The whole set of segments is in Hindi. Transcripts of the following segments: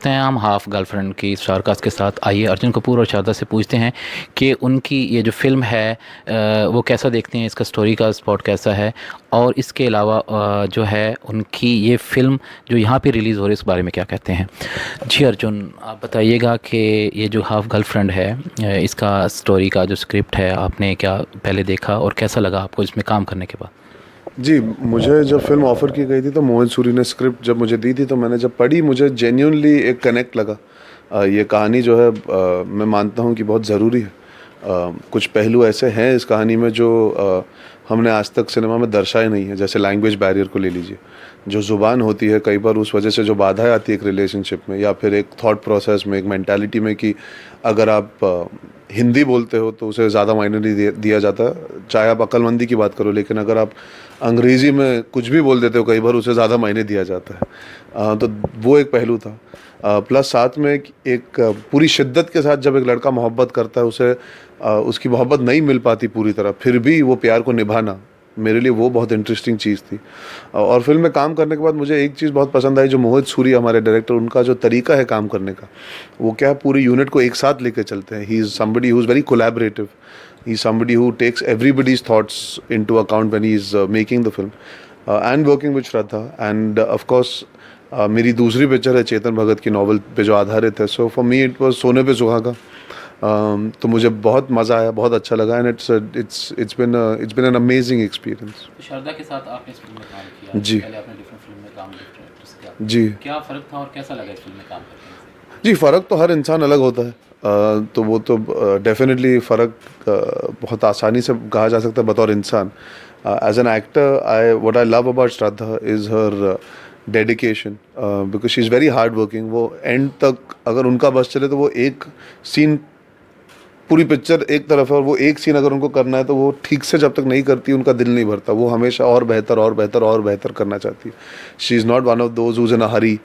हैं हम हाफ गर्लफ्रेंड की स्टारकास्ट के साथ। आइए अर्जुन कपूर और शारदा से पूछते हैं कि उनकी ये जो फ़िल्म है वो कैसा देखते हैं, इसका स्टोरी का स्पॉट कैसा है, और इसके अलावा जो है उनकी ये फ़िल्म जो यहाँ पे रिलीज़ हो रही है, इस बारे में क्या कहते हैं। जी अर्जुन, आप बताइएगा कि ये जो हाफ गर्लफ्रेंड है इसका स्टोरी का जो स्क्रिप्ट है, आपने क्या पहले देखा और कैसा लगा आपको इसमें काम करने के बाद। जी, मुझे जब फ़िल्म ऑफ़र की गई थी तो मोहित सूरी ने स्क्रिप्ट जब मुझे दी थी तो मैंने जब पढ़ी, मुझे जेन्युइनली एक कनेक्ट लगा। ये कहानी जो है मैं मानता हूँ कि बहुत ज़रूरी है। कुछ पहलू ऐसे हैं इस कहानी में जो हमने आज तक सिनेमा में दर्शाए नहीं है, जैसे लैंग्वेज बैरियर को ले लीजिए। जो ज़ुबान होती है कई बार, उस वजह से जो बाधाएँ आती है एक रिलेशनशिप में या फिर एक थॉट प्रोसेस में, एक मेंटालिटी में, कि अगर आप हिंदी बोलते हो तो उसे ज़्यादा मायने नहीं दिया जाता, चाहे आप अक्लमंदी की बात करो। लेकिन अगर आप अंग्रेज़ी में कुछ भी बोल देते हो कई बार उसे ज़्यादा मायने दिया जाता है। तो वो एक पहलू था। प्लस साथ में एक पूरी शिद्दत के साथ जब एक लड़का मोहब्बत करता है, उसे उसकी मोहब्बत नहीं मिल पाती पूरी तरह, फिर भी वो प्यार को निभाना, मेरे लिए वो बहुत इंटरेस्टिंग चीज़ थी। और फिल्म में काम करने के बाद मुझे एक चीज़ बहुत पसंद आई, जो मोहित सूरी हमारे डायरेक्टर, उनका जो तरीका है काम करने का, वो क्या है, पूरी यूनिट को एक साथ लेके चलते हैं। He is somebody who is very collaborative, he is somebody who takes everybody's thoughts into account when he is making the film and working with Shraddha. And of course मेरी दूसरी पिक्चर है चेतन भगत की नॉवल पे जो आधारित है। So for me it was सोने पे सुहागा। तो मुझे बहुत मज़ा आया, बहुत अच्छा लगा, and it's been an amazing experience. तो शारदा के साथ आपने इस फिल्म में काम किया, जी पहले आपने डिफरेंट फिल्म में काम किया, जी क्या फ़र्क था और कैसा लगा इस फिल्म में काम करके। जी, फ़र्क तो हर इंसान अलग होता है। तो वो तो डेफिनेटली फ़र्क बहुत आसानी से कहा जा सकता है बतौर इंसान। As an actor, I what I love about Shraddha is her dedication, because she is very hard working. वो एंड तक अगर उनका बस चले तो वो एक सीन, पूरी पिक्चर एक तरफ है और वो एक सीन अगर उनको करना है तो वो ठीक से जब तक नहीं करती उनका दिल नहीं भरता। वो हमेशा और बेहतर और बेहतर और बेहतर करना चाहती है। She is not one of those who's in a hurry,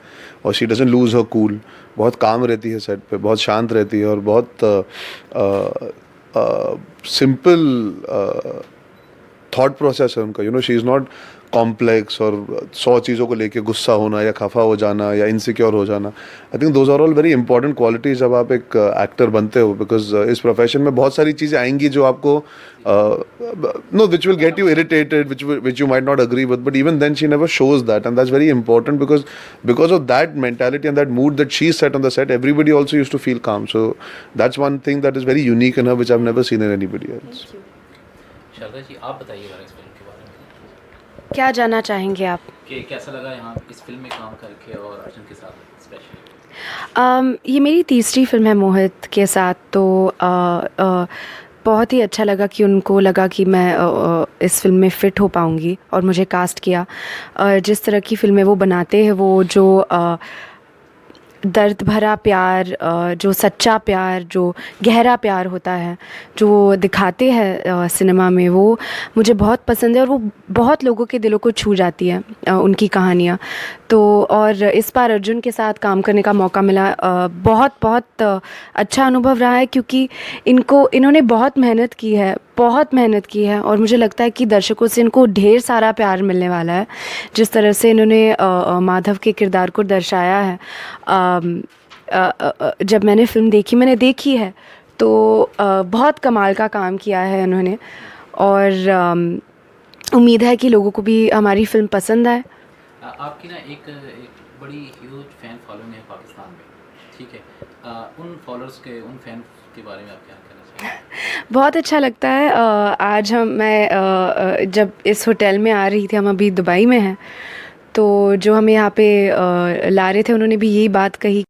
और she doesn't lose her cool. बहुत काम रहती है सेट पे, बहुत शांत रहती है और बहुत सिंपल थॉट प्रोसेस है उनका। You know, she is not complex और 100 चीज़ों को लेके गुस्सा होना या खफा हो जाना या इनसिक्योर हो जाना। I think those are all very important qualities जब आप एक एक्टर बनते हो, बिकॉज इस प्रोफेशन में बहुत सारी चीज़ें आएंगी जो आपको know, which will get you irritated, which you might not agree with, but even then she never shows that, and that's very important, because of that mentality and that mood that she set on the set, everybody also used to feel calm. So that's one thing that is very unique in her, which I have never seen in anybody else. Sharda ji, आप बताइएगा इस फिल्म के बारे में, क्या जानना चाहेंगे आप? कि कैसा लगा यहाँ इस फिल्म में काम करके और अर्जुन के साथ स्पेशली। ये मेरी तीसरी फिल्म है मोहित के साथ, तो बहुत ही अच्छा लगा कि उनको लगा कि मैं इस फिल्म में फ़िट हो पाऊँगी और मुझे कास्ट किया। जिस तरह की फ़िल्में वो बनाते हैं, वो जो दर्द भरा प्यार, जो सच्चा प्यार, जो गहरा प्यार होता है, जो वो दिखाते हैं सिनेमा में, वो मुझे बहुत पसंद है और वो बहुत लोगों के दिलों को छू जाती है उनकी कहानियाँ। तो और इस बार अर्जुन के साथ काम करने का मौका मिला, बहुत बहुत अच्छा अनुभव रहा है, क्योंकि इन्होंने बहुत मेहनत की है, बहुत मेहनत की है, और मुझे लगता है कि दर्शकों से इनको ढेर सारा प्यार मिलने वाला है। जिस तरह से इन्होंने माधव के किरदार को दर्शाया है, जब मैंने फ़िल्म देखी, मैंने देखी है, तो बहुत कमाल का काम किया है उन्होंने, और उम्मीद है कि लोगों को भी हमारी फ़िल्म पसंद आए। आपकी ना एक बड़ी ह्यूज फैन फॉलोइंग है पाकिस्तान में, ठीक है। उन फॉलोअर्स के, उन फैन के बारे में आप क्या कहना चाहेंगे। बहुत अच्छा लगता है। आज मैं जब इस होटल में आ रही थी, हम अभी दुबई में हैं, तो जो हमें यहाँ पे ला रहे थे, उन्होंने भी यही बात कही